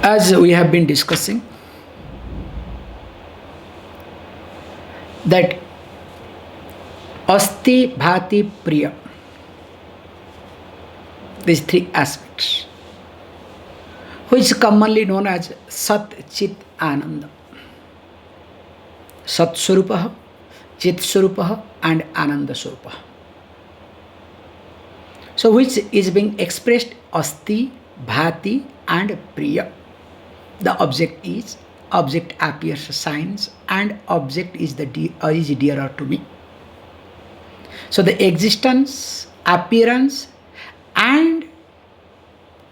As we have been discussing, that asti, bhati, priya, these three aspects, which is commonly known as Sat, Chit, Ananda. Sat Swarupaha, Chit Swarupaha, and Ananda Swarupaha. So, which is being expressed asti, bhati, and priya. The object appears signs, and object is is dearer to me. So the existence, appearance, and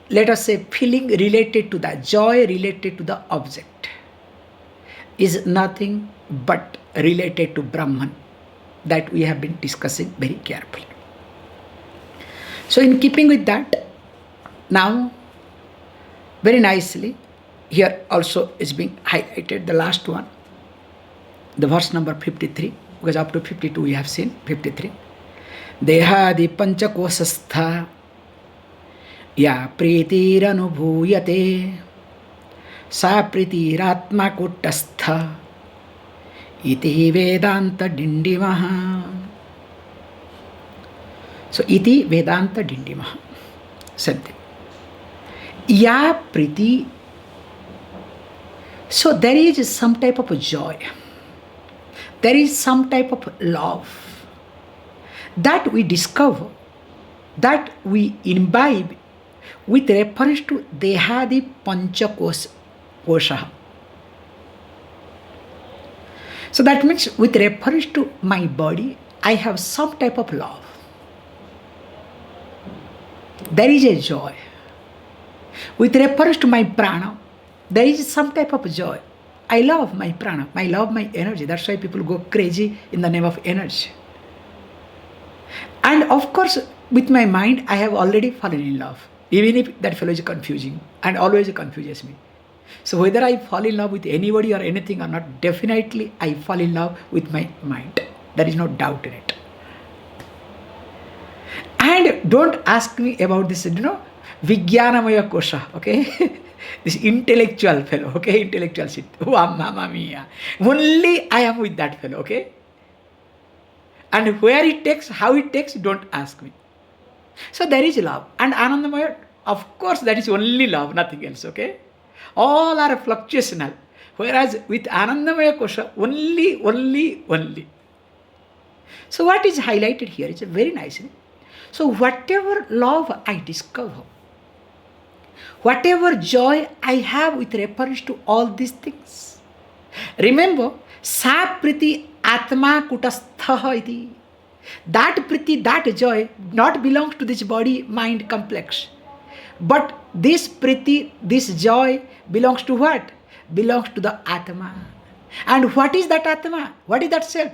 let us say feeling related to the joy related to the object is nothing but related to Brahman, that we have been discussing very carefully. So in keeping with that, now very nicely here also is being highlighted the last one, the verse number 53, because up to 52 we have seen 53. Dehadi panchakosastha ya pritiranubhuyate sa pritiratma kuttastha iti vedanta dindimaha. So iti vedanta dindimaha. Same thing. Ya priti. So there is some type of joy. There is some type of love that we discover, that we imbibe with reference to Dehadi Panchakosha. So that means with reference to my body, I have some type of love. There is a joy. With reference to my prana, there is some type of joy. I love my prana, I love my energy. That's why people go crazy in the name of energy. And of course, with my mind, I have already fallen in love, even if that fellow is confusing and always confuses me. So whether I fall in love with anybody or anything or not, definitely I fall in love with my mind. There is no doubt in it. And don't ask me about this, Vijnanamaya Kosha, okay? This intellectual fellow, okay? Intellectual shit. Oh, mamma mia. Only I am with that fellow, okay? And where it takes, how it takes, don't ask me. So there is love. And Anandamaya, of course, that is only love, nothing else, okay? All are fluctuational. Whereas with Anandamaya Kosha, only. So what is highlighted here is very nice. So whatever love I discover, whatever joy I have with reference to all these things, remember, sa priti atma kutastha iti. That priti, that joy, not belongs to this body, mind complex. But this priti, this joy belongs to what? Belongs to the atma. And what is that atma? What is that self?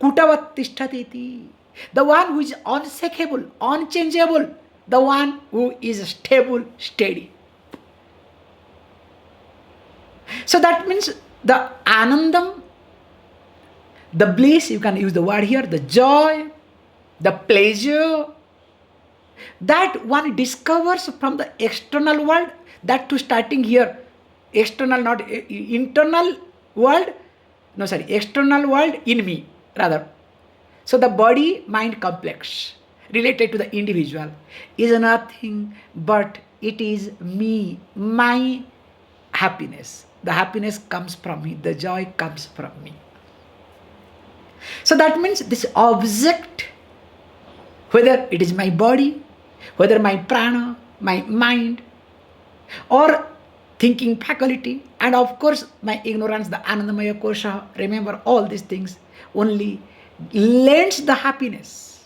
Kutavat tishtati iti. The one who is unshakable, unchangeable. The one who is stable, steady. So that means the anandam, the bliss, you can use the word here, the joy, the pleasure, that one discovers from the external world, that to starting here, external, not internal world, external world in me, rather. So the body, mind complex, related to the individual, is nothing but it is me, my happiness. The happiness comes from me, the joy comes from me. So that means this object, whether it is my body, whether my prana, my mind, or thinking faculty, and of course my ignorance, the Anandamaya Kosha, remember all these things, only lends the happiness,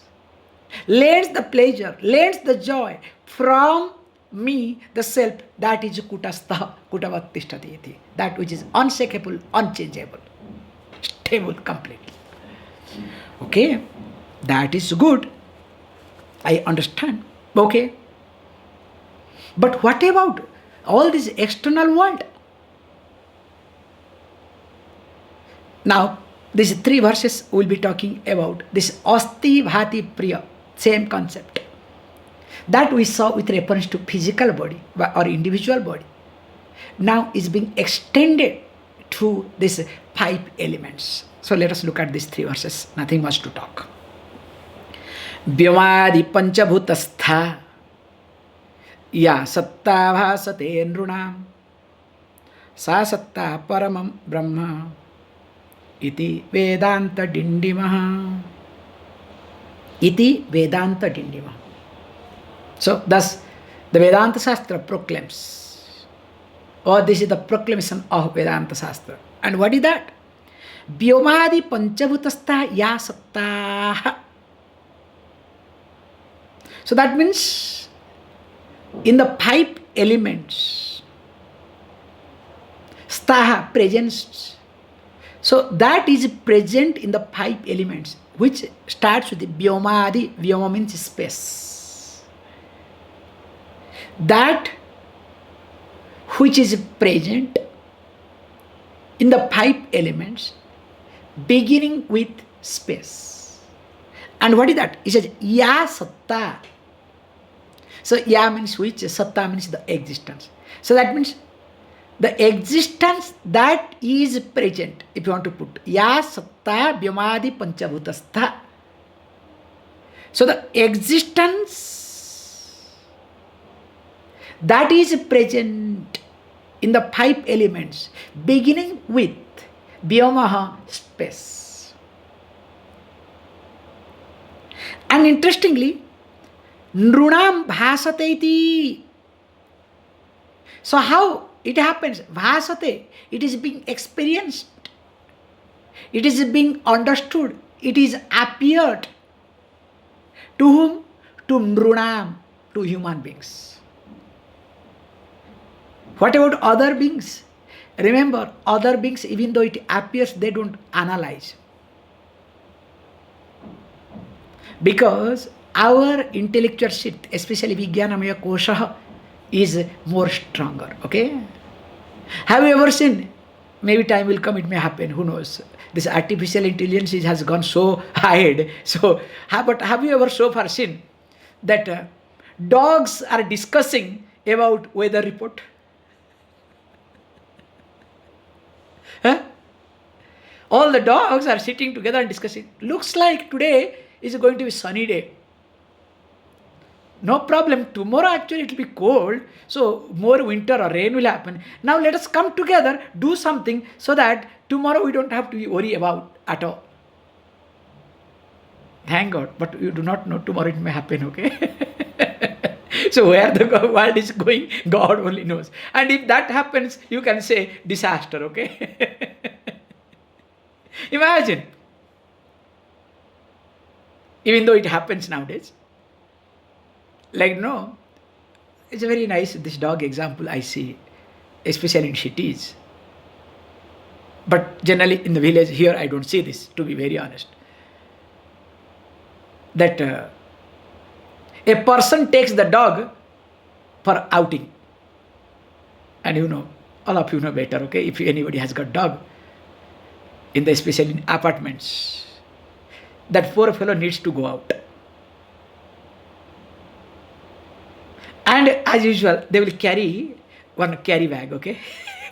lends the pleasure, lends the joy from me, the self, that is kutastha, kutavat tishtati iti, that which is unshakable, unchangeable, stable, complete. Okay, that is good. I understand. Okay. But what about all this external world? Now, these three verses we will be talking about this asti, bhati, priya, same concept. That we saw with reference to physical body or individual body. now is being extended to these five elements. So let us look at these three verses, nothing much to talk. Vyomadi panchabhutastha ya satta bhasate nrunam sa satta paramam brahma iti vedanta dindimaha. Iti vedanta dindimaha. So thus the Vedanta Shastra proclaims, or this is the proclamation of Vedanta Shastra. And what is that? Vyomadi panchabhutastha ya sattaha. So that means in the five elements, staha, presence. So that is present in the five elements, which starts with the Vyomadi. Vyoma means space. That which is present in the five elements, beginning with space. And what is that? It says ya satta. So ya means which, satta means the existence. So that means the existence that is present, if you want to put ya satta vyomadi panchabhutastha. So the existence that is present in the five elements, beginning with vyomaha, space. And interestingly, nrunam bhasate iti. So how it happens? Bhasate, it is being experienced, it is being understood, it is appeared. To whom? To nrunam, to human beings. What about other beings? Remember, other beings, even though it appears, they don't analyze. Because our intellectual sheath, especially Vijnanamaya Kosha, is more stronger. Okay? Have you ever seen? Maybe time will come, it may happen, who knows? This artificial intelligence has gone so ahead. So, but have you ever so far seen that dogs are discussing about weather report? Huh? All the dogs are sitting together and discussing. Looks like today is going to be sunny day. No problem. Tomorrow actually it will be cold. So more winter or rain will happen. Now let us come together, do something so that tomorrow we don't have to worry about at all. Thank God. But you do not know tomorrow it may happen, okay? So where the world is going, God only knows. And if that happens, you can say disaster, okay? Imagine. Even though it happens nowadays. Like, no, it's a very nice, this dog example I see, especially in cities. But generally in the village, here I don't see this, to be very honest. That a person takes the dog for outing. And you know, all of you know better, okay? If anybody has got dog, especially in apartments, that poor fellow needs to go out. And as usual, they will carry one carry bag, okay?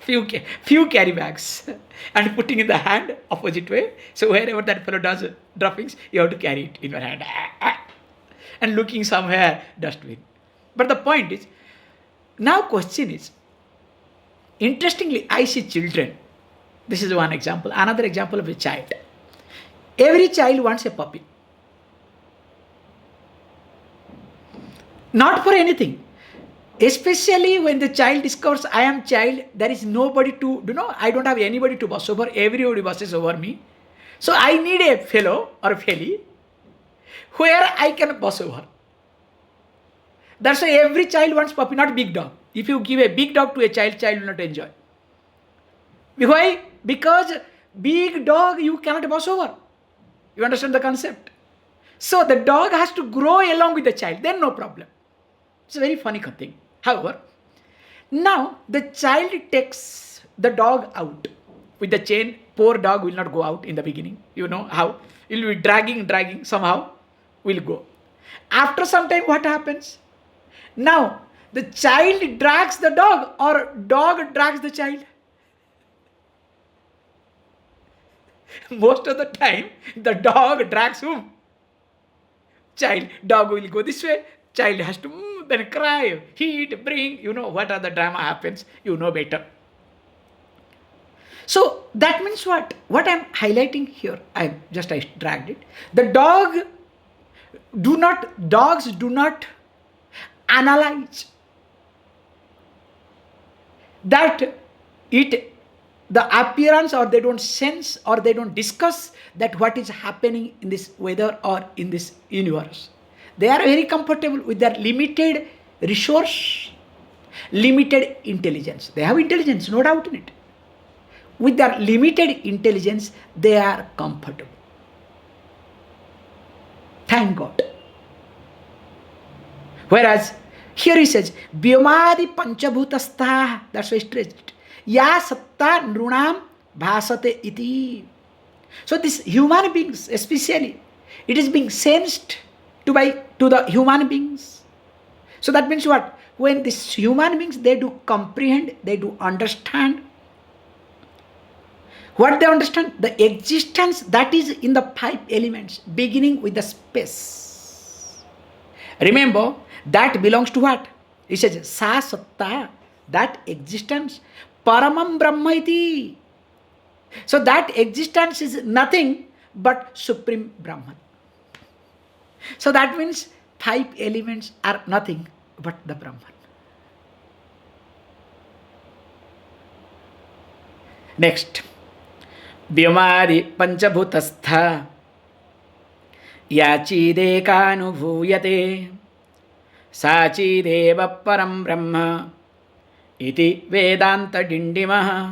few carry bags and putting in the hand opposite way. So wherever that fellow does droppings, you have to carry it in your hand. And looking somewhere, dustbin. But the point is, now question is, interestingly, I see children. This is one example. Another example of a child. Every child wants a puppy. Not for anything. Especially when the child discovers I am child, there is nobody to, I don't have anybody to boss over. Everybody bosses over me. So I need a fellow or a felly where I can boss over. That's why every child wants puppy, not big dog. If you give a big dog to a child, child will not enjoy. Why? Because big dog you cannot boss over. You understand the concept? So the dog has to grow along with the child, then no problem. It's a very funny thing. However, now the child takes the dog out with the chain. Poor dog will not go out in the beginning. You know how? It will be dragging, somehow will go. After some time, what happens? Now, The child drags the dog or dog drags the child. Most of the time, the dog drags whom? Child. Dog will go this way. Child has to then cry, heat, bring. You know what other drama happens. You know better. So that means what? What I'm highlighting here, I dragged it. Dogs do not analyze that the appearance, or they don't sense, or they don't discuss that what is happening in this weather or in this universe. They are very comfortable with their limited resource, limited intelligence. They have intelligence, no doubt in it. With their limited intelligence, they are comfortable. Thank God. Whereas here he says, Vyomadi panchabhutastha, that's why stressed. Ya satta nrunam bhasate iti. So these human beings, especially, it is being sensed to the human beings. So that means what? When these human beings, they do comprehend, they do understand. What they understand? The existence that is in the 5 elements, beginning with the space. Remember, that belongs to what? It says, Sa Satta, that existence, Paramam Brahma iti. So that existence is nothing but Supreme Brahman. So that means 5 elements are nothing but the Brahman. Next. Vyomadi panchabhutastha yachidekanubhuyate sachideva param brahma iti vedanta dindimaha.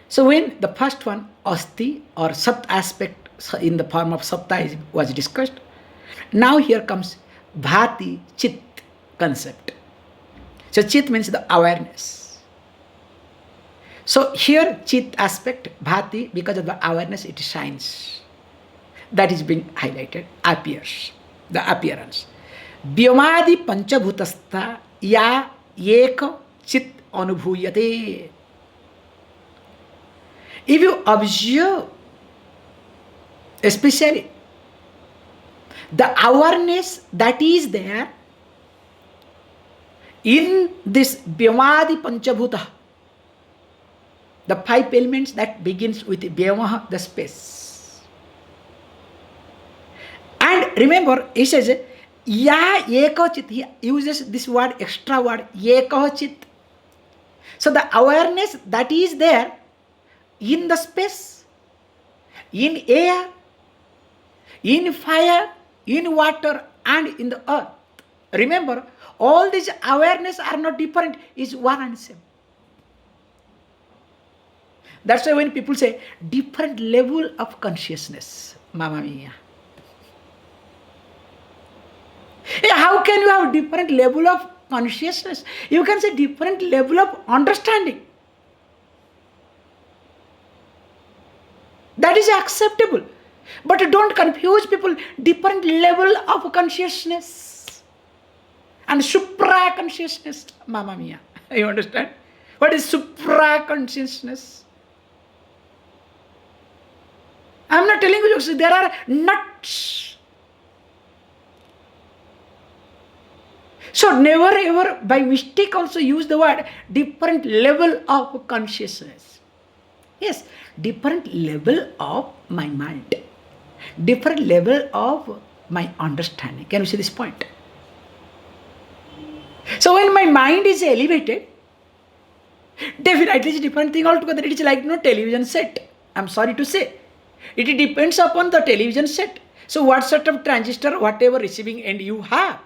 So when the first one, asti or sat aspect in the form of satta was discussed, now here comes bhati chit concept. So chit means the awareness. So here chit aspect, bhati, because of the awareness it shines. That is being highlighted, appears, the appearance. Vyomadi panchabhutastha ya eka chit anubhuyate. If you observe, especially the awareness that is there in this Vyomadi panchabhuta, the 5 elements that begins with Vyamaha, the space. And remember, he says, Ya ekachit, he uses this word, extra word, ekachit. So the awareness that is there in the space, in air, in fire, in water, and in the earth. Remember, all these awareness are not different, is one and same. That's why when people say different level of consciousness, Mamma Mia. How can you have different level of consciousness? You can say different level of understanding. That is acceptable. But don't confuse people, different level of consciousness and supra consciousness, Mamma Mia. You understand? What is supra consciousness? I am not telling you, there are nuts. So never ever by mistake also use the word different level of consciousness. Yes, different level of my mind, different level of my understanding. Can you see this point? So when my mind is elevated, definitely it's a different thing altogether. It is like no television set. I'm sorry to say. It depends upon the television set. So what sort of transistor, whatever receiving end you have,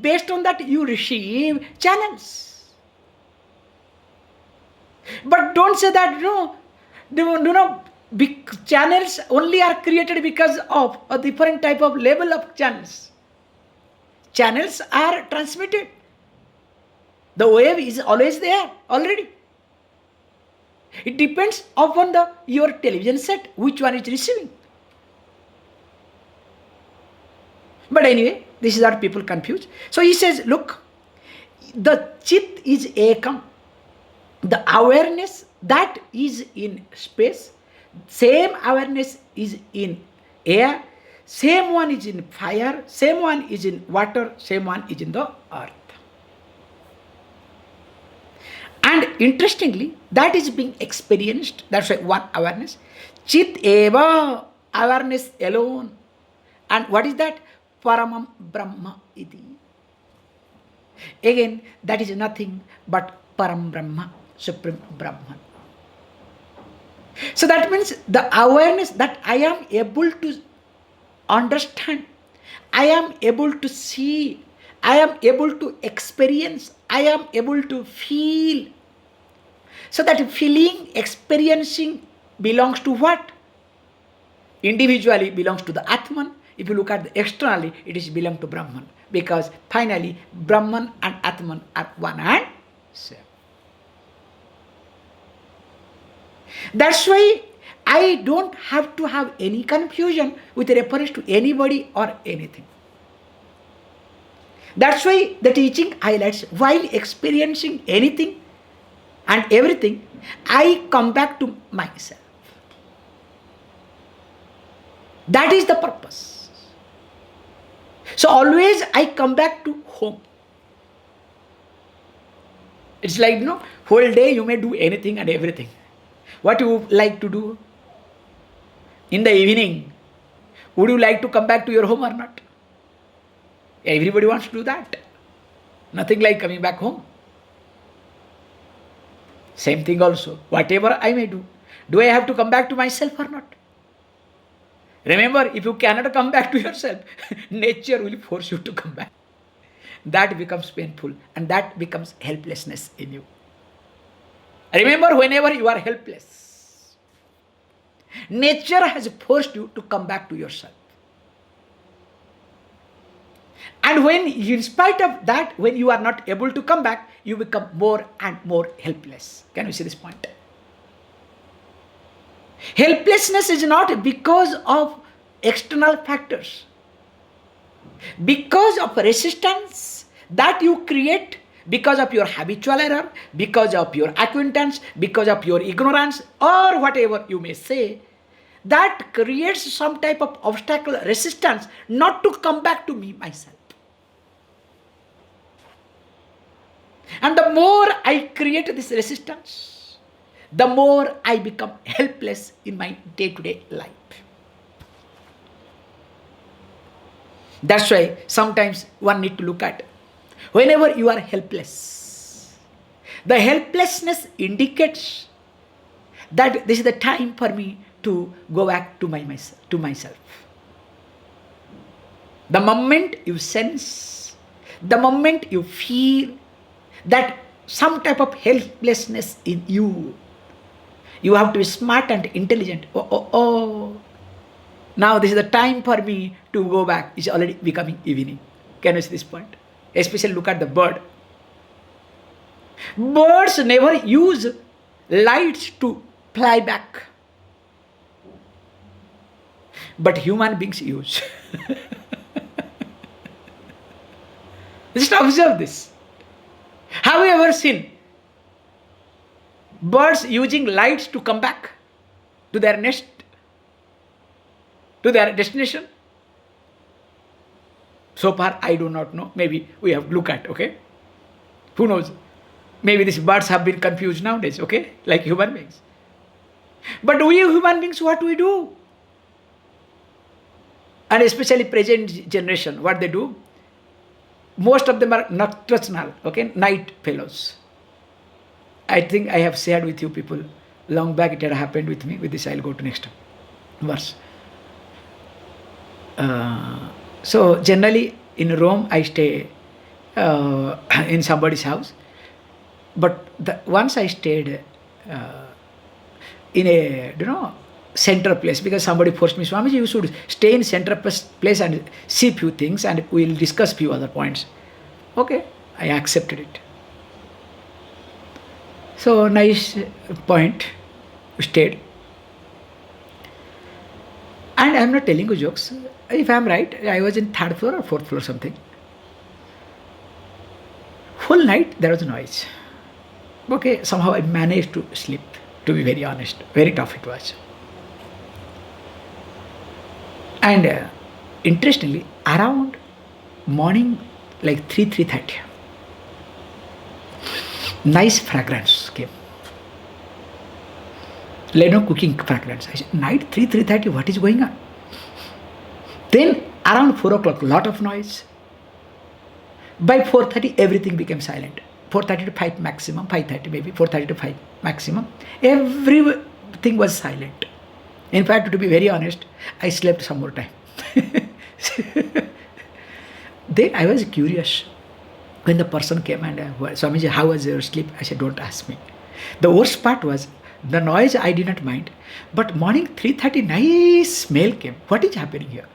based on that you receive channels. But don't say that, big channels only are created because of a different type of level of channels. Channels are transmitted. The wave is always there already. It depends upon your television set, which one is receiving. But anyway, This is what people confuse. So he says, look, the chit is ekam. The awareness that is in space, same awareness is in air, same one is in fire, same one is in water, same one is in the earth. And interestingly, that is being experienced. That's why one awareness. Chit eva, awareness alone. And what is that? Paramam Brahma iti. Again, that is nothing but Param Brahma, Supreme Brahman. So that means the awareness that I am able to understand, I am able to see, I am able to experience, I am able to feel. So that feeling, experiencing belongs to what? Individually belongs to the Atman. If you look at the externally, it is belong to Brahman. Because finally, Brahman and Atman are one and same. That's why I don't have to have any confusion with reference to anybody or anything. That's why the teaching highlights, while experiencing anything and everything, I come back to myself. That is the purpose. So always I come back to home. It's like, whole day you may do anything and everything. What you like to do? In the evening, would you like to come back to your home or not? Everybody wants to do that. Nothing like coming back home. Same thing also. Whatever I may do I have to come back to myself or not? Remember, if you cannot come back to yourself, nature will force you to come back. That becomes painful and that becomes helplessness in you. Remember, whenever you are helpless, nature has forced you to come back to yourself. And when, in spite of that, when you are not able to come back, you become more and more helpless. Can you see this point? Helplessness is not because of external factors. Because of resistance that you create, because of your habitual error, because of your acquaintance, because of your ignorance, or whatever you may say, that creates some type of obstacle, resistance, not to come back to me, myself. And the more I create this resistance, the more I become helpless in my day-to-day life. That's why sometimes one need to look at, whenever you are helpless, the helplessness indicates that this is the time for me to go back to myself. The moment you sense, the moment you feel that some type of helplessness in you, you have to be smart and intelligent. Now this is the time for me to go back. It's already becoming evening. Can you see this point? Especially look at the bird. Birds never use lights to fly back. But human beings use. Just observe this. Have you ever seen birds using lights to come back to their nest, to their destination? So far, I do not know. Maybe we have to look at, okay? Who knows? Maybe these birds have been confused nowadays, okay? Like human beings. But we human beings, what we do? And especially present generation, what they do? Most of them are nocturnal, okay? Night fellows. I think I have shared with you people long back. It had happened with me. With this, I'll go to next verse. So generally in Rome, I stay in somebody's house. But once I stayed in a center place, because somebody forced me, Swamiji, you should stay in center place and see few things, and we'll discuss few other points. Okay, I accepted it. So nice point, stayed. And And I'm not telling you jokes. If I'm right, I was in third floor or fourth floor something. Whole night there was noise. Okay, somehow I managed to sleep, to be very honest. Very tough it was. And interestingly, around morning, like 3:30, nice fragrance came. Leno cooking fragrance. I said, night 3:30, what is going on? Then around 4 o'clock, lot of noise. By 4:30, everything became silent. 4:30 to 5 maximum, 5:30 maybe, 4:30 to 5 maximum. Everything was silent. In fact, to be very honest, I slept some more time. Then I was curious. When the person came and, Swamiji, how was your sleep? I said, don't ask me. The worst part was, the noise I did not mind. But morning 3:30, nice smell came. What is happening here?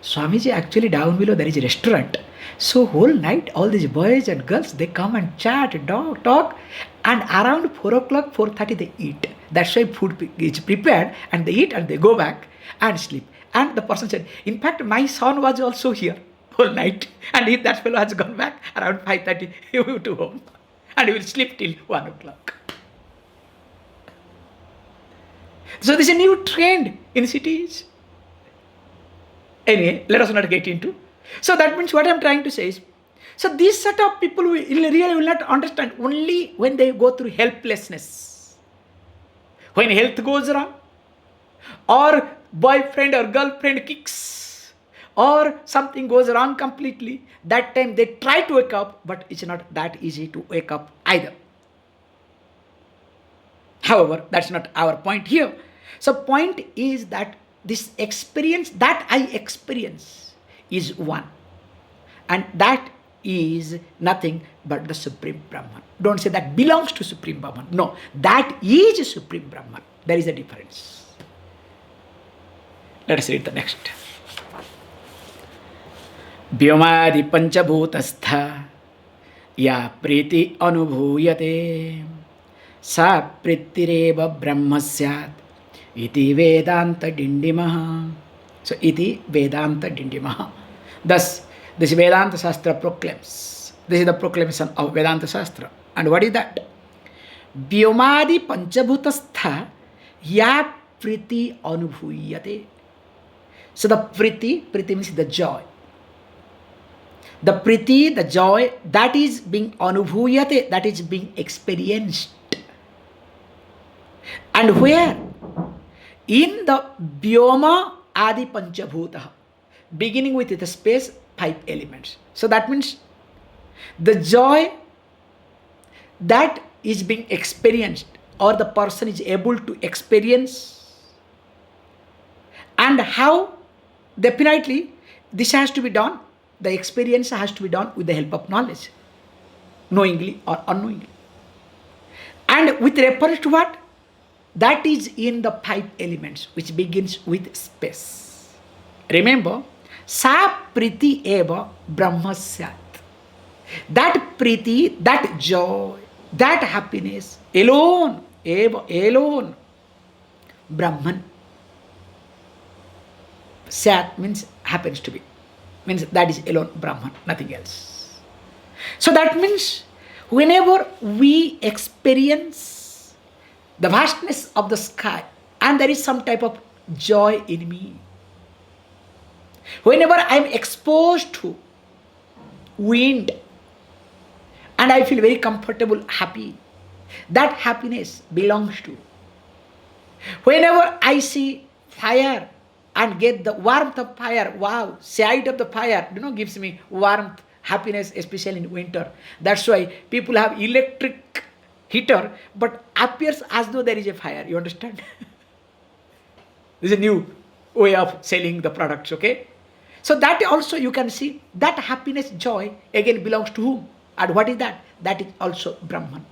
Swamiji, actually down below there is a restaurant. So whole night all these boys and girls, they come and chat, talk, and around 4 o'clock, 4:30 they eat. That's why food is prepared and they eat and they go back and sleep. And the person said, in fact, my son was also here whole night, and that fellow has gone back around 5:30 to home, and he will sleep till 1 o'clock. So this is a new trend in cities. Anyway, let us not get into. So that means what I'm trying to say is, so these set of people really will not understand only when they go through helplessness. When health goes wrong, or boyfriend or girlfriend kicks, or something goes wrong completely, that time they try to wake up, but it's not that easy to wake up either. However, that's not our point here. So point is that this experience that I experience is one. And that is nothing but the Supreme Brahman. Don't say that belongs to Supreme Brahman. No, that is Supreme Brahman. There is a difference. Let us read the next. Vyomadi panchabhutastha ya priti anubhuyate sa prittireva brahmasyat iti vedanta dindimaha. So iti vedanta dindimaha. Thus, this Vedanta Shastra proclaims. This is the proclamation of Vedanta Shastra. And what is that? Vyomadi panchabhutastha ya priti anubhuyate. So the priti means the joy. The priti, the joy, that is being anubhuyate, that is being experienced. And where? In the Vyoma Adi Panchabhuta, beginning with the space, 5 elements. So that means the joy that is being experienced, or the person is able to experience, and how definitely this has to be done. The experience has to be done with the help of knowledge, knowingly or unknowingly. And with reference to what? That is in the 5 elements, which begins with space. Remember, sa priti eva brahmasyat. That priti, that joy, that happiness alone, eva, alone, Brahman. Sat means happens to be. Means that is alone Brahman, nothing else. So that means whenever we experience the vastness of the sky and there is some type of joy in me, whenever I am exposed to wind and I feel very comfortable, happy, that happiness belongs to. Whenever I see fire and get the warmth of fire, wow, sight of the fire, gives me warmth, happiness, especially in winter. That's why people have electric heater, but appears as though there is a fire. You understand? This is a new way of selling the products, okay? So that also you can see, that happiness, joy, again belongs to whom? And what is that? That is also Brahman.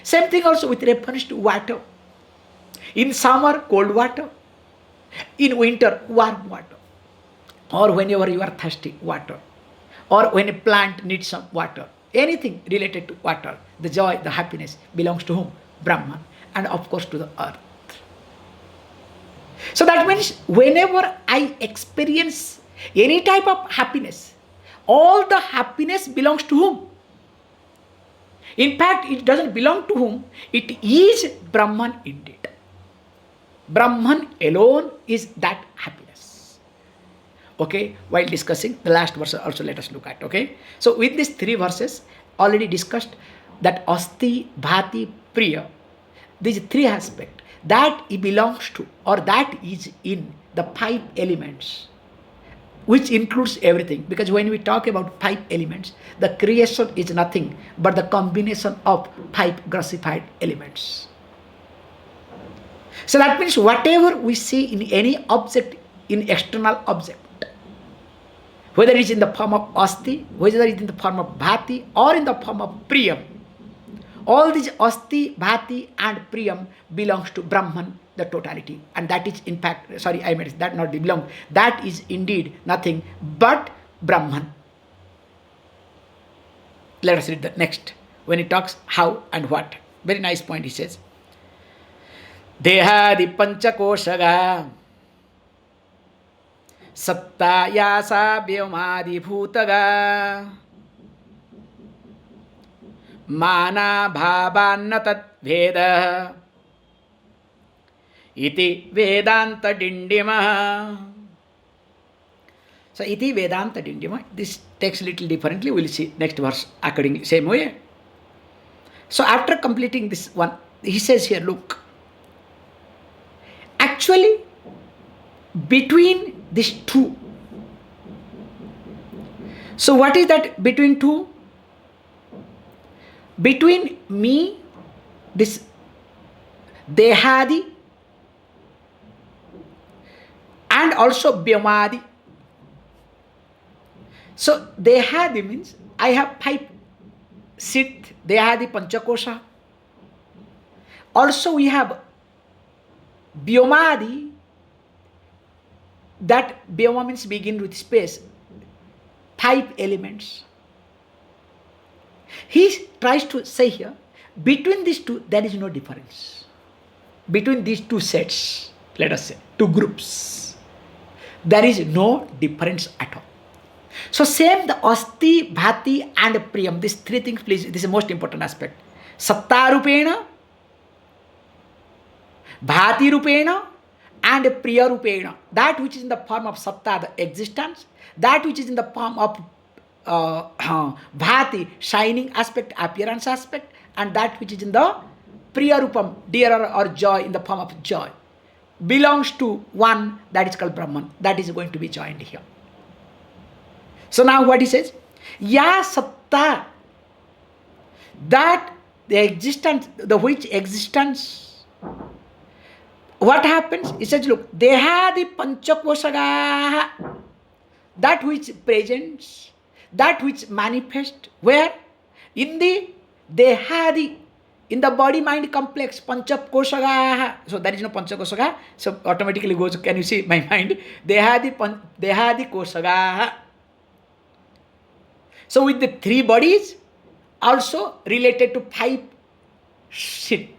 Same thing also with reference to water. In summer, cold water. In winter, warm water. Or whenever you are thirsty, water. Or when a plant needs some water. Anything related to water, the joy, the happiness belongs to whom? Brahman. And of course to the earth. So that means whenever I experience any type of happiness, all the happiness belongs to whom? In fact, it doesn't belong to whom? It is Brahman indeed. Brahman alone is that happiness. Okay, while discussing the last verse also let us look at. Okay, so with these three verses already discussed that asti, bhati, priya, these three aspects that it belongs to or that is in the five elements, which includes everything. Because when we talk about five elements, the creation is nothing but the combination of five grossified elements. So that means whatever we see in any object, in external object, whether it is in the form of asti, whether it is in the form of bhati or in the form of priyam, all these asti, bhati and priyam belongs to Brahman, the totality. And that is in fact, sorry, I meant that not belong, that is indeed nothing but Brahman. Let us read the next. When he talks how and what. Very nice point he says. Dehadi panchakoshaga satta yasa vyomadi bhutaga mana bhavanna tat veda iti vedanta dindima. So iti vedanta dindima, this takes little differently, we will see next verse accordingly same way. So after completing this one, he says here, look, actually between these two, so what is that between two? Between me, this Dehadi, and also Vyomadi. So Dehadi means I have five sit, Dehadi Panchakosha. Also we have Vyomadi, that Vyoma means begin with space, five elements. He tries to say here, between these two, there is no difference. Between these two sets, let us say, two groups, there is no difference at all. So same the asti, bhati and priyam, these three things, please, this is the most important aspect. Satta rupena, bhati rupena and priya rupena, that which is in the form of satta, the existence, that which is in the form of bhati, shining aspect, appearance aspect, and that which is in the priya rupam, dear or joy, in the form of joy, belongs to one, that is called Brahman. That is going to be joined here. So now what he says, ya satta, that the existence, the which existence, what happens? He says, look, dehadi panchakoshaga, that which presents, that which manifests, where? In the dehadi, in the body mind complex, panchakoshaga. So there is no panchakoshaga, so automatically goes, can you see my mind? Dehadi koshaga. So with the three bodies, also related to five sit.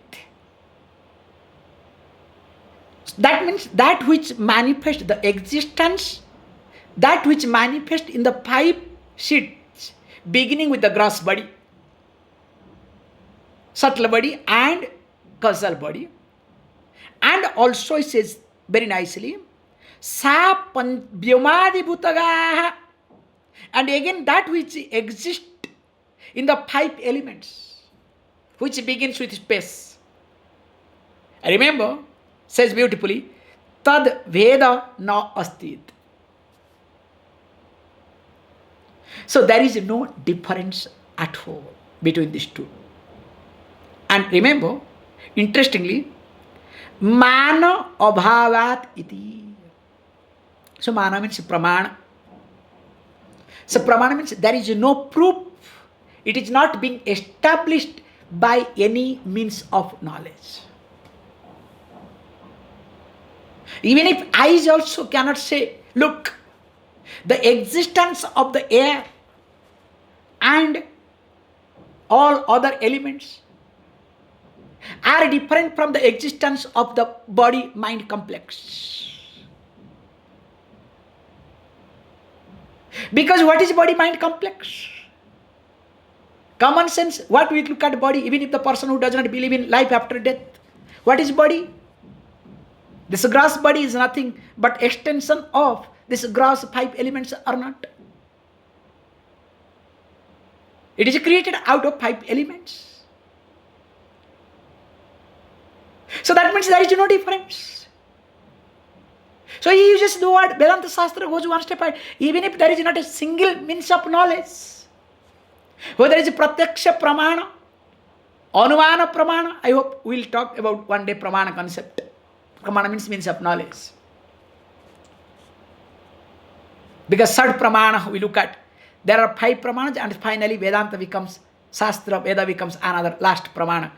That means that which manifests the existence, that which manifests in the five sheets, beginning with the gross body, subtle body and causal body. And also it says very nicely, sa vyomadi bhutaga, and again that which exists in the five elements, which begins with space. Remember, says beautifully, tad veda na astit. So there is no difference at all between these two. And remember, interestingly, mana abhavat iti. So mana means pramana. So pramana means there is no proof. It is not being established by any means of knowledge. Even if eyes also cannot say, look, the existence of the air and all other elements, are different from the existence of the body-mind complex. Because what is body-mind complex? Common sense, what we look at body, even if the person who does not believe in life after death, what is body? This gross body is nothing but extension of this gross 5 elements or not. It is created out of 5 elements. So that means there is no difference. So he uses the word, Vedanta Shastra goes one step ahead. Even if there is not a single means of knowledge, whether it is pratyaksha pramana, anumana pramana, I hope we will talk about one day pramana concept. Pramana means of knowledge. Because third pramana we look at, there are 5 pramanas and finally Vedanta becomes Shastra, Veda becomes another last pramana,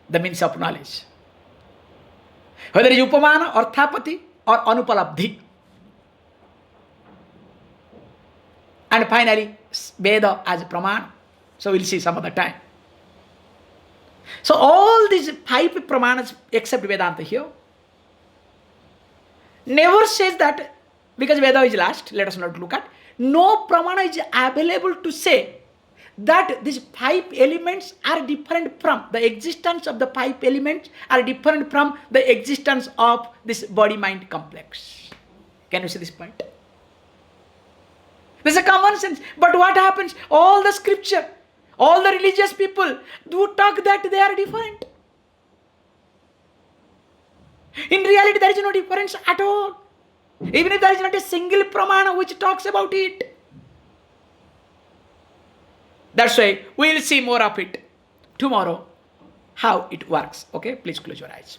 the means of knowledge. Whether it is upamana, arthapati or anupalabdhi. And finally Veda as pramana. So we'll see some other time. So all these 5 pramanas except Vedanta here never says that, because Veda is last, let us not look at, no pramana is available to say that these 5 elements are different from, the existence of the 5 elements are different from the existence of this body-mind complex. Can you see this point? This is a common sense. But what happens? All the scripture, all the religious people do talk that they are different. In reality, there is no difference at all. Even if there is not a single pramana which talks about it. That's why we will see more of it tomorrow, how it works. Okay, please close your eyes.